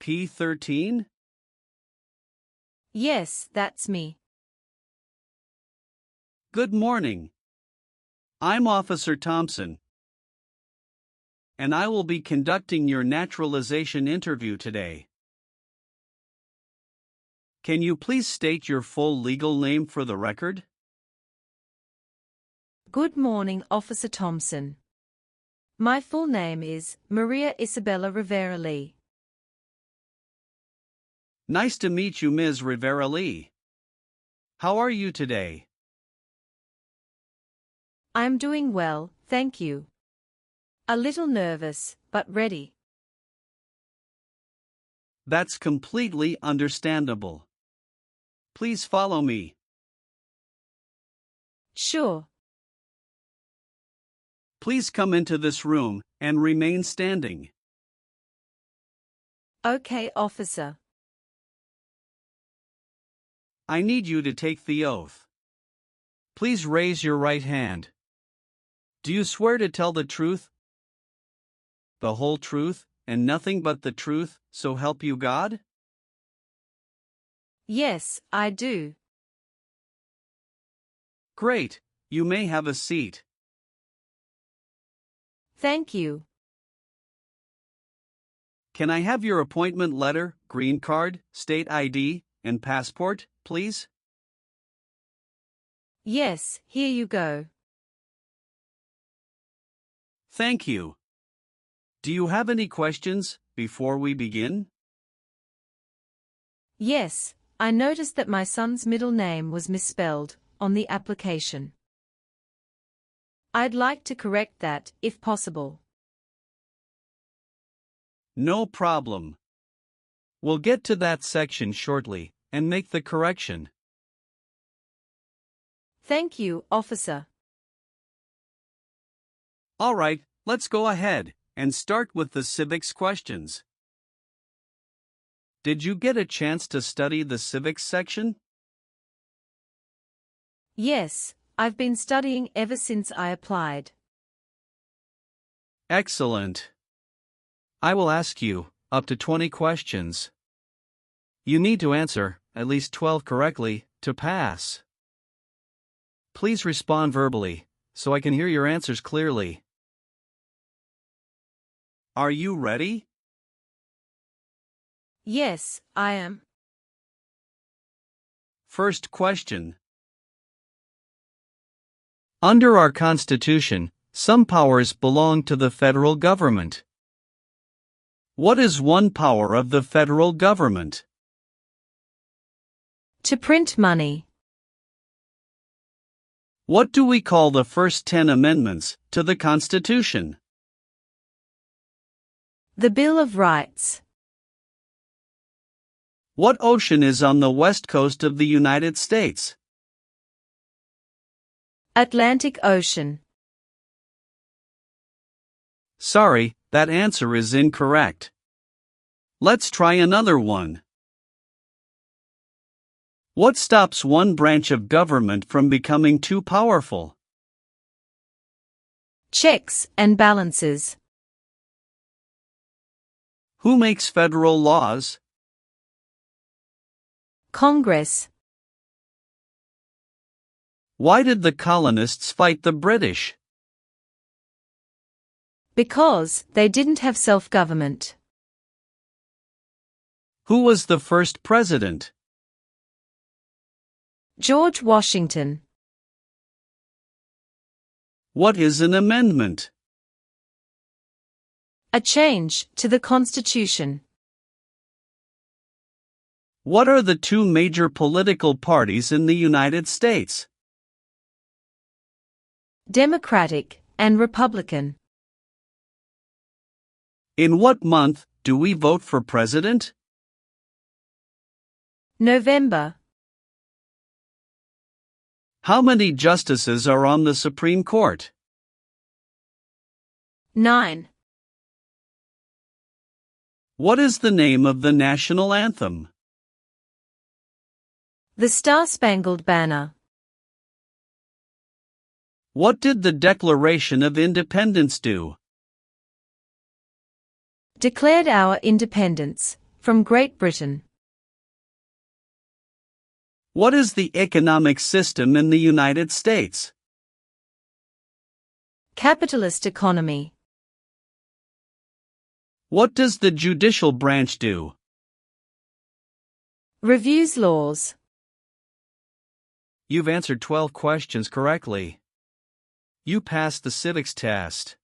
P13? Yes, that's me. Good morning. I'm Officer Thompson, and I will be conducting your naturalization interview today. Can you please state your full legal name for the record? Good morning, Officer Thompson. My full name is Maria Isabella Rivera Lee. Nice to meet you, Ms. Rivera Lee. How are you today? I'm doing well, thank you. A little nervous, but ready. That's completely understandable. Please follow me. Sure. Please come into this room and remain standing. Okay, officer. I need you to take the oath. Please raise your right hand. Do you swear to tell the truth, the whole truth, and nothing but the truth, so help you God? Yes, I do. Great, you may have a seat. Thank you. Can I have your appointment letter, green card, state ID, and passport, please? Yes, here you go. Thank you. Do you have any questions before we begin? Yes, I noticed that my son's middle name was misspelled on the application. I'd like to correct that, if possible. No problem. We'll get to that section shortly and make the correction. Thank you, officer. All right, let's go ahead and start with the civics questions. Did you get a chance to study the civics section? Yes, I've been studying ever since I applied. Excellent. I will ask you up to 20 questions. You need to answer at least 12 correctly to pass. Please respond verbally so I can hear your answers clearly. Are you ready? Yes, I am. First question. Under our Constitution, some powers belong to the federal government. What is one power of the federal government? To print money. What do we call the first 10 amendments to the Constitution? The Bill of Rights. What ocean is on the west coast of the United States? Atlantic Ocean. Sorry, that answer is incorrect. Let's try another one. What stops one branch of government from becoming too powerful? Checks and balances. Who makes federal laws? Congress. Why did the colonists fight the British? Because they didn't have self-government. Who was the first president? George Washington. What is an amendment? A change to the Constitution. What are the two major political parties in the United States? Democratic and Republican. In what month do we vote for president? November. How many justices are on the Supreme Court? 9. What is the name of the national anthem? The Star-Spangled Banner. What did the Declaration of Independence do? Declared our independence from Great Britain. What is the economic system in the United States? Capitalist economy. What does the judicial branch do? Reviews laws. You've answered 12 questions correctly. You passed the civics test.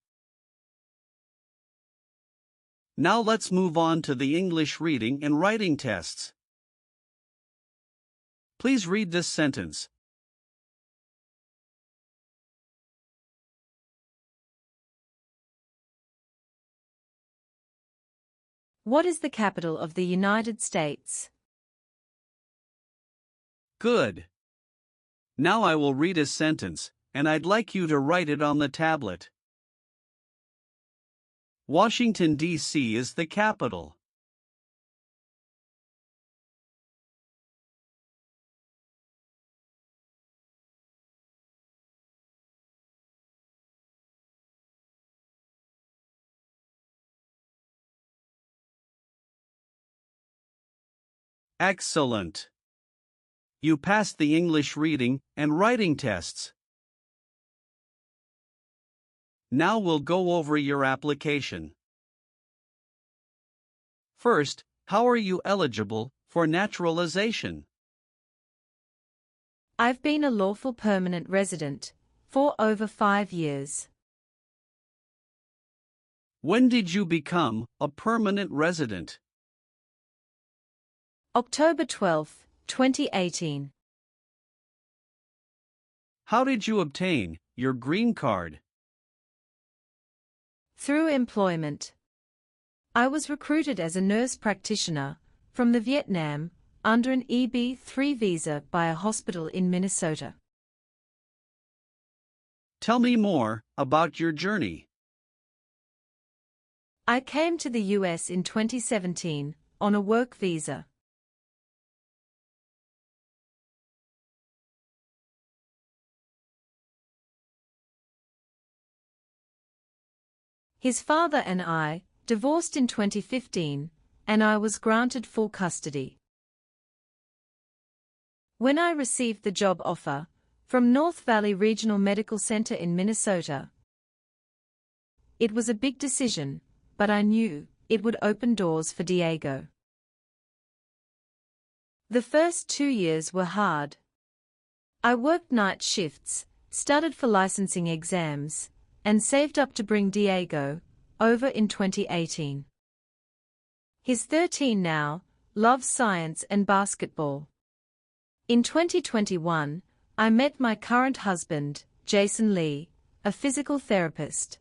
Now let's move on to the English reading and writing tests. Please read this sentence. What is the capital of the United States? Good. Now I will read a sentence, and I'd like you to write it on the tablet. Washington, D.C. is the capital. Excellent. You passed the English reading and writing tests. Now we'll go over your application. First, how are you eligible for naturalization? I've been a lawful permanent resident for over 5 years. When did you become a permanent resident? October 12, 2018. How did you obtain your green card? Through employment. I was recruited as a nurse practitioner from the Vietnam under an EB-3 visa by a hospital in Minnesota. Tell me more about your journey. I came to the US in 2017 on a work visa. His father and I divorced in 2015, and I was granted full custody. When I received the job offer from North Valley Regional Medical Center in Minnesota, it was a big decision, but I knew it would open doors for Diego. The first 2 years were hard. I worked night shifts, studied for licensing exams, and saved up to bring Diego over in 2018. He's 13 now, loves science and basketball. In 2021, I met my current husband, Jason Lee, a physical therapist.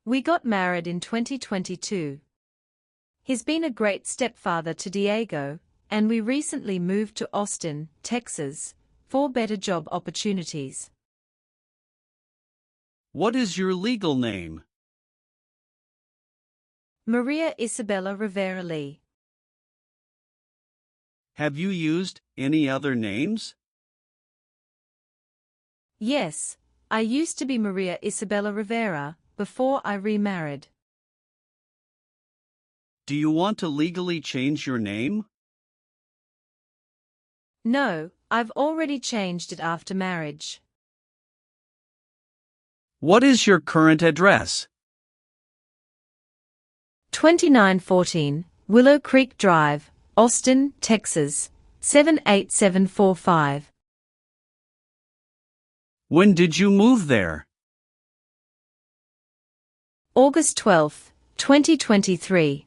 We got married in 2022. He's been a great stepfather to Diego, and we recently moved to Austin, Texas, for better job opportunities. What is your legal name? Maria Isabella Rivera Lee. Have you used any other names? Yes, I used to be Maria Isabella Rivera before I remarried. Do you want to legally change your name? No, I've already changed it after marriage. What is your current address? 2914 Willow Creek Drive, Austin, Texas, 78745. When did you move there? August 12, 2023.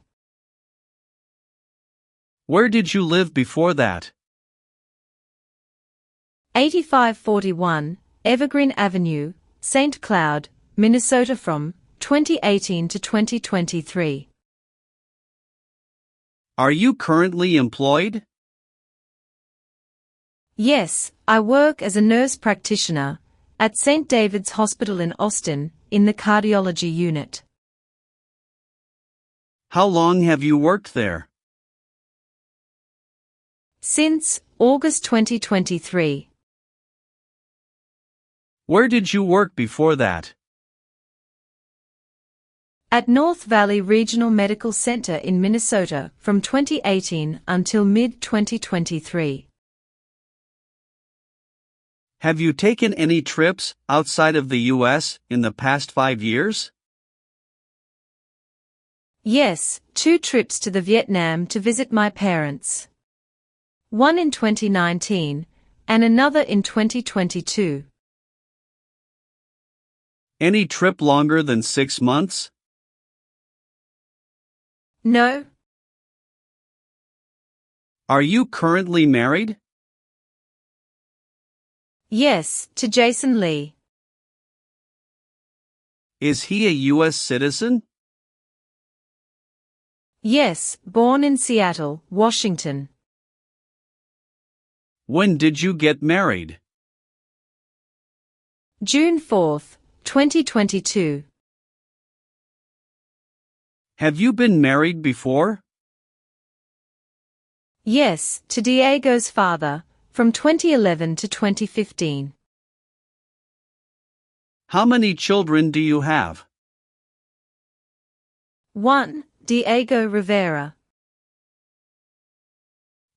Where did you live before that? 8541 Evergreen Avenue, St. Cloud, Minnesota from 2018 to 2023. Are you currently employed? Yes, I work as a nurse practitioner at St. David's Hospital in Austin in the cardiology unit. How long have you worked there? Since August 2023. Where did you work before that? at North Valley Regional Medical Center in Minnesota from 2018 until mid-2023. Have you taken any trips outside of the U.S. in the past 5 years? Yes, 2 trips to the Vietnam to visit my parents. One in 2019, and another in 2022. Any trip longer than 6 months? No. Are you currently married? Yes, to Jason Lee. Is he a U.S. citizen? Yes, born in Seattle, Washington. When did you get married? June 4, 2022. Have you been married before? Yes, to Diego's father, from 2011 to 2015. How many children do you have? 1. Diego Rivera.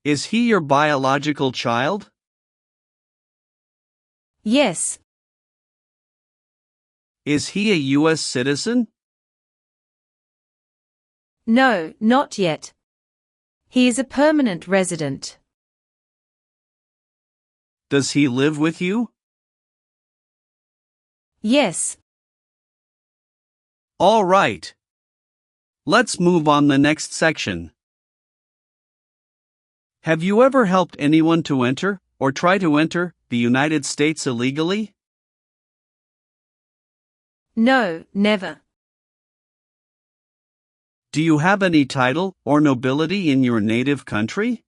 Is he your biological child? Yes. Is he a U.S. citizen? No, not yet. He is a permanent resident. Does he live with you? Yes. All right. Let's move on the next section. Have you ever helped anyone to enter, or try to enter, the United States illegally? No, never. Do you have any title or nobility in your native country?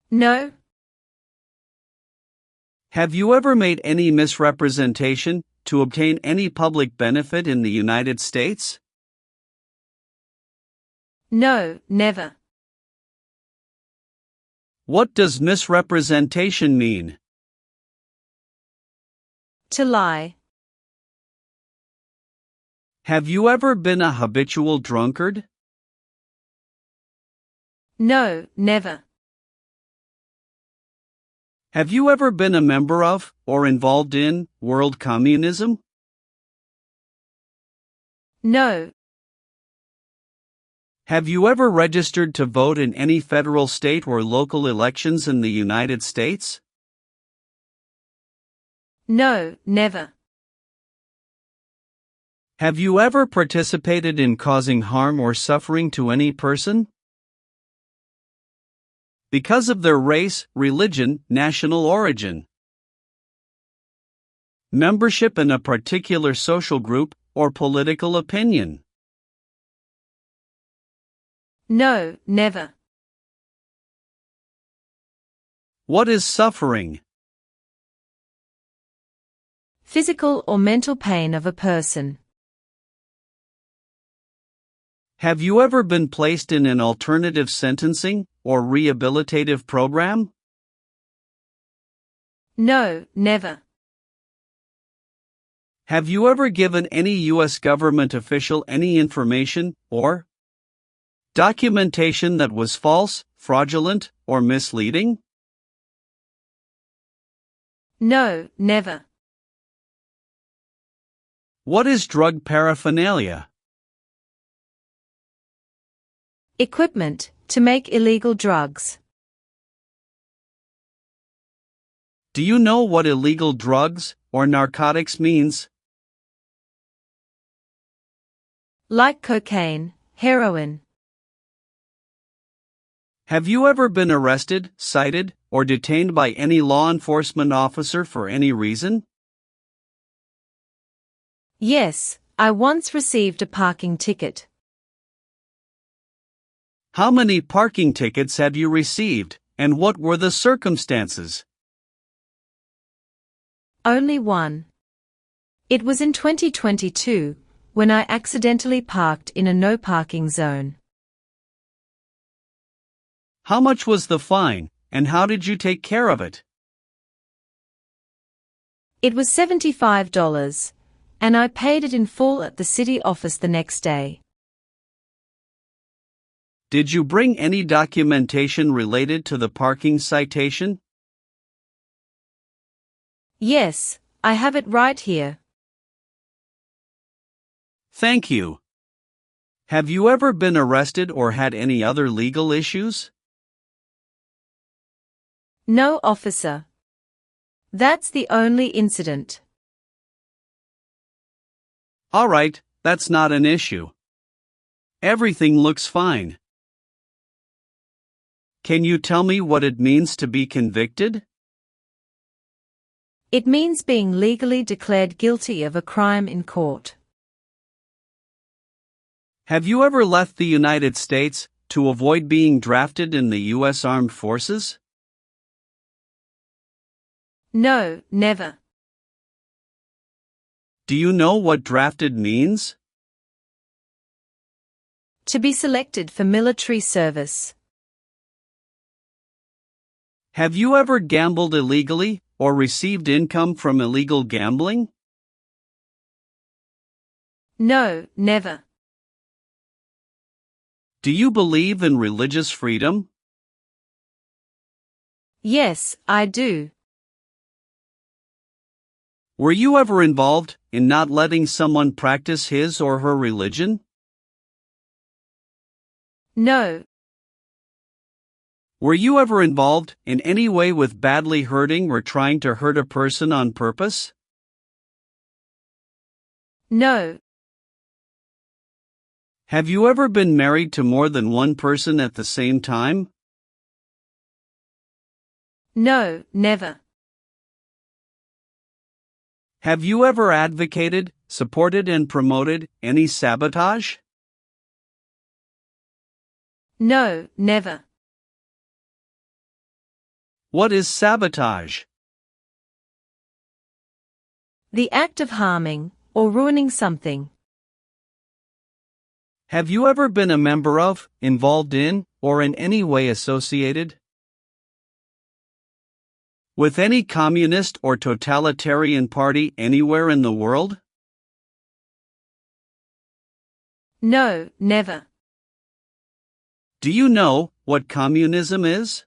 No. Have you ever made any misrepresentation to obtain any public benefit in the United States? No, never. What does misrepresentation mean? To lie. Have you ever been a habitual drunkard? No, never. Have you ever been a member of, or involved in, world communism? No. Have you ever registered to vote in any federal, state, or local elections in the United States? No, never. Have you ever participated in causing harm or suffering to any person? Because of their race, religion, national origin, membership in a particular social group, or political opinion? No, never. What is suffering? Physical or mental pain of a person. Have you ever been placed in an alternative sentencing or rehabilitative program? No, never. Have you ever given any U.S. government official any information or documentation that was false, fraudulent, or misleading? No, never. What is drug paraphernalia? Equipment to make illegal drugs. Do you know what illegal drugs or narcotics means? Like cocaine, heroin. Have you ever been arrested, cited, or detained by any law enforcement officer for any reason? Yes, I once received a parking ticket. How many parking tickets have you received, and what were the circumstances? Only one. It was in 2022, when I accidentally parked in a no parking zone. How much was the fine, and how did you take care of it? It was $75, and I paid it in full at the city office the next day. Did you bring any documentation related to the parking citation? Yes, I have it right here. Thank you. Have you ever been arrested or had any other legal issues? No, officer. That's the only incident. All right, that's not an issue. Everything looks fine. Can you tell me what it means to be convicted? It means being legally declared guilty of a crime in court. Have you ever left the United States to avoid being drafted in the U.S. Armed Forces? No, never. Do you know what drafted means? To be selected for military service. Have you ever gambled illegally or received income from illegal gambling? No, never. Do you believe in religious freedom? Yes, I do. Were you ever involved in not letting someone practice his or her religion? No. Were you ever involved in any way with badly hurting or trying to hurt a person on purpose? No. Have you ever been married to more than one person at the same time? No, never. Have you ever advocated, supported and promoted any sabotage? No, never. What is sabotage? The act of harming or ruining something. Have you ever been a member of, involved in, or in any way associated with any communist or totalitarian party anywhere in the world? No, never. Do you know what communism is?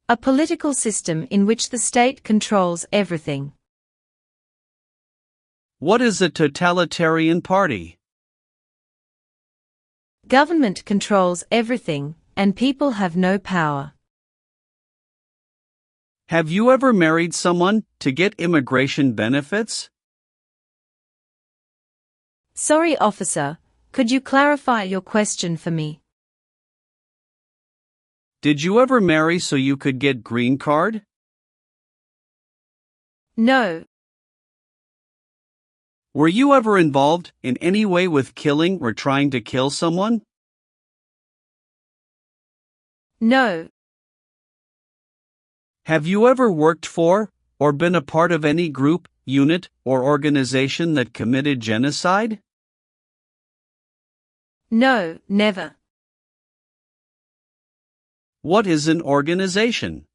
A political system in which the state controls everything. What is a totalitarian party? Government controls everything, and people have no power. Have you ever married someone to get immigration benefits? Sorry, officer, could you clarify your question for me? Did you ever marry so you could get green card? No. Were you ever involved in any way with killing or trying to kill someone? No. Have you ever worked for, or been a part of any group, unit, or organization that committed genocide? No, never. What is an organization?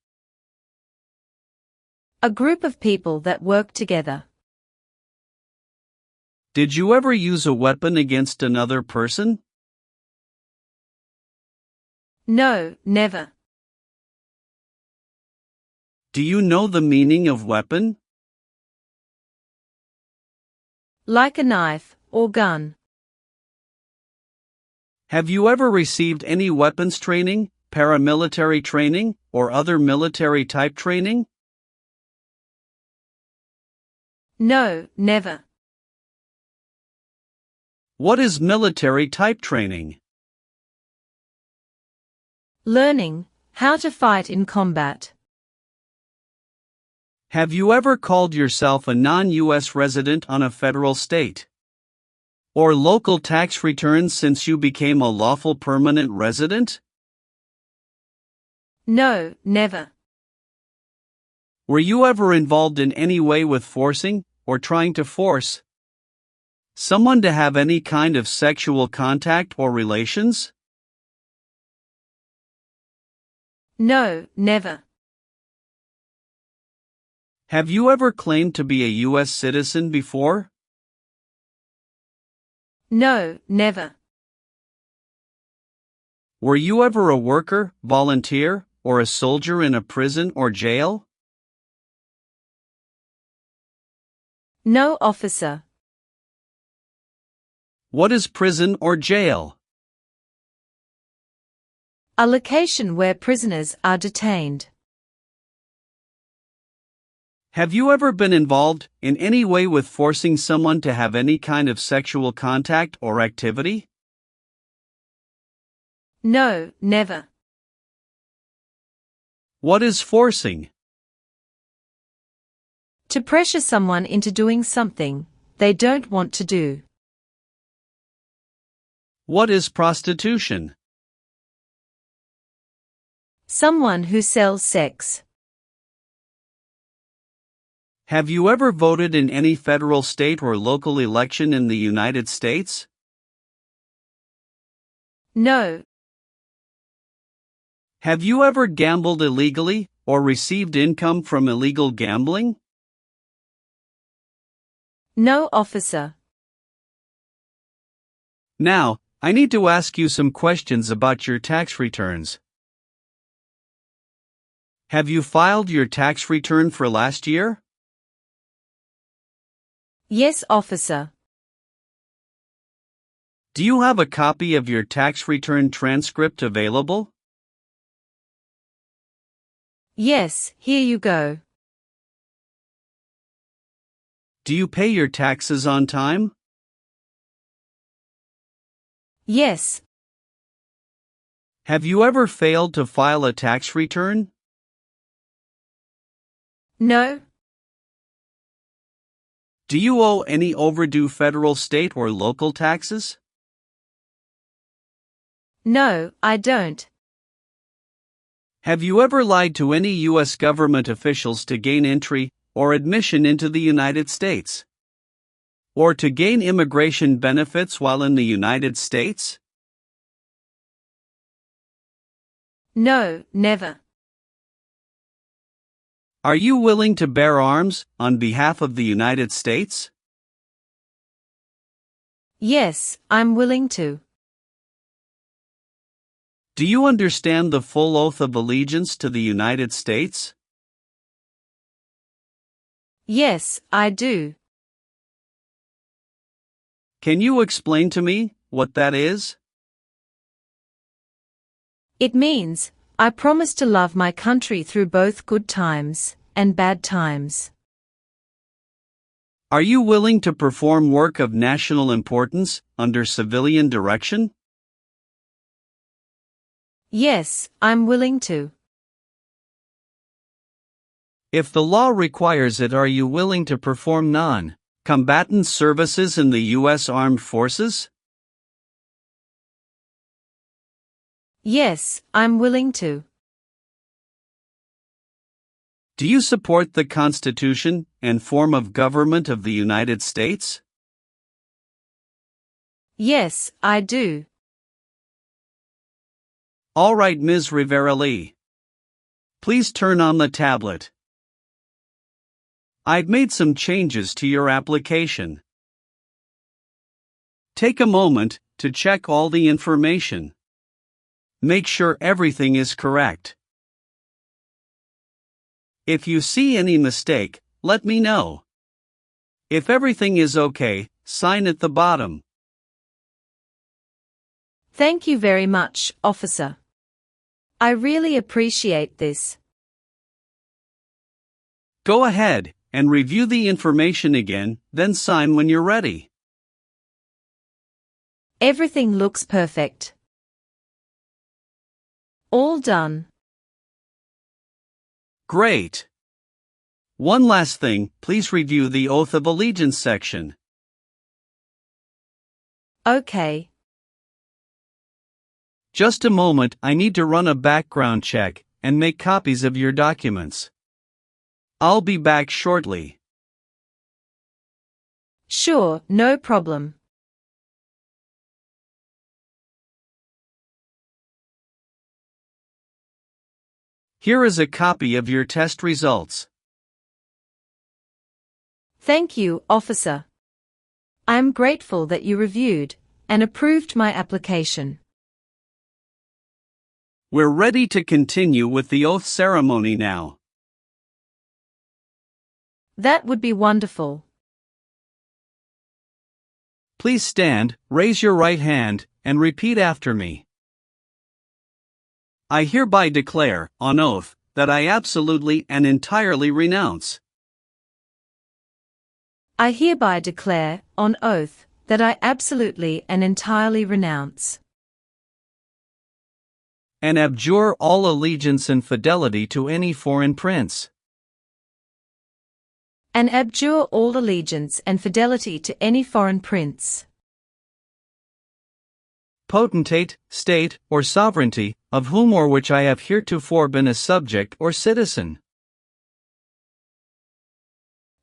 A group of people that work together. Did you ever use a weapon against another person? No, never. Do you know the meaning of weapon? Like a knife or gun. Have you ever received any weapons training, paramilitary training, or other military type training? No, never. What is military type training? Learning how to fight in combat. Have you ever called yourself a non-U.S. resident on a federal, state, or local tax returns since you became a lawful permanent resident? No, never. Were you ever involved in any way with forcing, or trying to force, someone to have any kind of sexual contact or relations? No, never. Have you ever claimed to be a U.S. citizen before? No, never. Were you ever a worker, volunteer, or a soldier in a prison or jail? No, officer. What is prison or jail? A location where prisoners are detained. Have you ever been involved in any way with forcing someone to have any kind of sexual contact or activity? No, never. What is forcing? To pressure someone into doing something they don't want to do. What is prostitution? Someone who sells sex. Have you ever voted in any federal, state, or local election in the United States? No. Have you ever gambled illegally or received income from illegal gambling? No, officer. Now, I need to ask you some questions about your tax returns. Have you filed your tax return for last year? Yes, officer. Do you have a copy of your tax return transcript available? Yes, here you go. Do you pay your taxes on time? Yes. Have you ever failed to file a tax return? No. Do you owe any overdue federal, state, or local taxes? No, I don't. Have you ever lied to any U.S. government officials to gain entry or admission into the United States? Or to gain immigration benefits while in the United States? No, never. Are you willing to bear arms on behalf of the United States? Yes, I'm willing to. Do you understand the full oath of allegiance to the United States? Yes, I do. Can you explain to me what that is? It means, I promise to love my country through both good times and bad times. Are you willing to perform work of national importance under civilian direction? Yes, I'm willing to. If the law requires it, are you willing to perform non-combatant services in the U.S. Armed Forces? Yes, I'm willing to. Do you support the Constitution and form of government of the United States? Yes, I do. All right, Ms. Rivera-Lee. Please turn on the tablet. I've made some changes to your application. Take a moment to check all the information. Make sure everything is correct. If you see any mistake, let me know. If everything is okay, sign at the bottom. Thank you very much, officer. I really appreciate this. Go ahead and review the information again, then sign when you're ready. Everything looks perfect. All done. Great. One last thing, please review the Oath of Allegiance section. Okay. Just a moment, I need to run a background check and make copies of your documents. I'll be back shortly. Sure, no problem. Here is a copy of your test results. Thank you, officer. I am grateful that you reviewed and approved my application. We're ready to continue with the oath ceremony now. That would be wonderful. Please stand, raise your right hand, and repeat after me. I hereby declare, on oath, that I absolutely and entirely renounce. I hereby declare, on oath, that I absolutely and entirely renounce and abjure all allegiance and fidelity to any foreign prince. and abjure all allegiance and fidelity to any foreign prince, potentate, state, or sovereignty, of whom or which I have heretofore been a subject or citizen.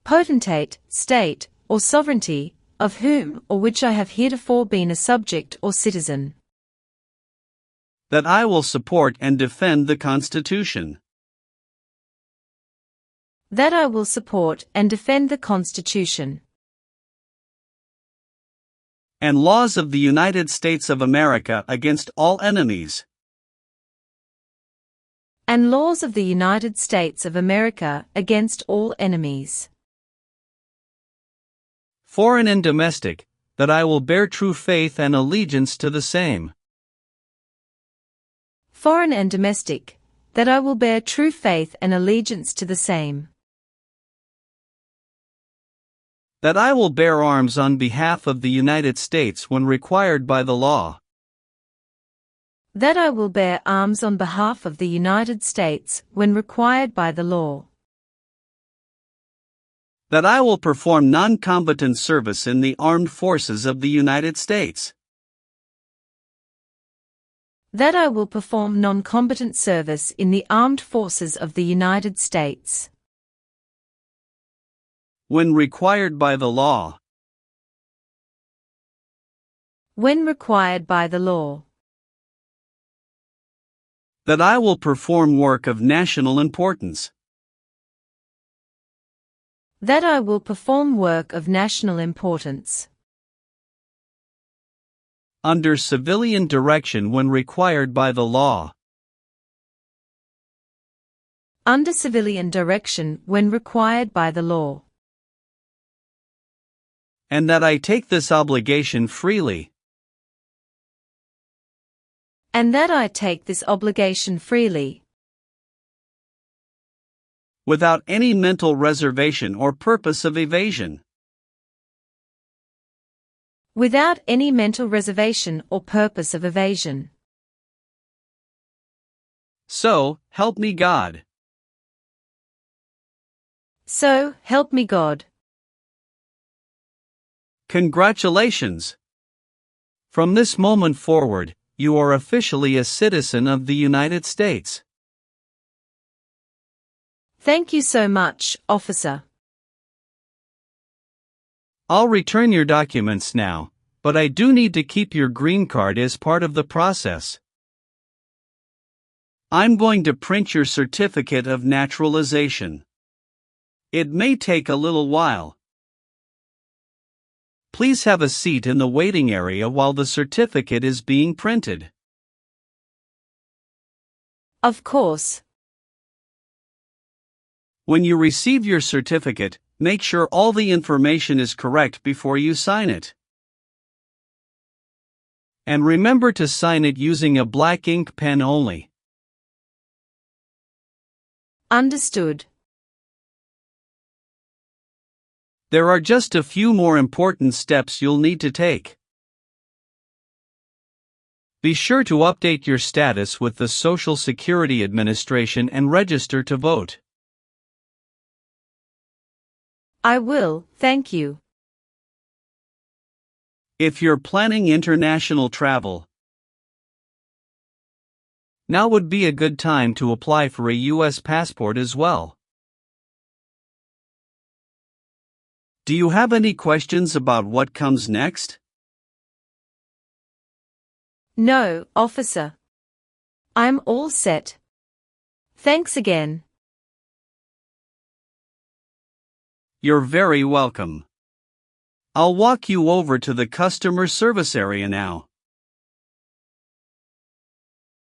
potentate, state, or sovereignty, of whom or which I have heretofore been a subject or citizen. That I will support and defend the Constitution. That I will support and defend the Constitution and laws of the United States of America against all enemies. and laws of the United States of America against all enemies, Foreign and domestic, that I will bear true faith and allegiance to the same. foreign and domestic, that I will bear true faith and allegiance to the same. That I will bear arms on behalf of the United States when required by the law. That I will bear arms on behalf of the United States when required by the law. That I will perform non-combatant service in the armed forces of the United States. That I will perform non-combatant service in the armed forces of the United States when required by the law. when required by the law. That I will perform work of national importance. That I will perform work of national importance Under civilian direction when required by the law. under civilian direction when required by the law. And that I take this obligation freely. And that I take this obligation freely, Without any mental reservation or purpose of evasion. without any mental reservation or purpose of evasion. So, help me God. So, help me God. Congratulations! From this moment forward, you are officially a citizen of the United States. Thank you so much, officer. I'll return your documents now, but I do need to keep your green card as part of the process. I'm going to print your certificate of naturalization. It may take a little while. Please have a seat in the waiting area while the certificate is being printed. Of course. When you receive your certificate, make sure all the information is correct before you sign it. And remember to sign it using a black ink pen only. Understood. There are just a few more important steps you'll need to take. Be sure to update your status with the Social Security Administration and register to vote. I will, thank you. If you're planning international travel, now would be a good time to apply for a U.S. passport as well. Do you have any questions about what comes next? No, officer. I'm all set. Thanks again. You're very welcome. I'll walk you over to the customer service area now.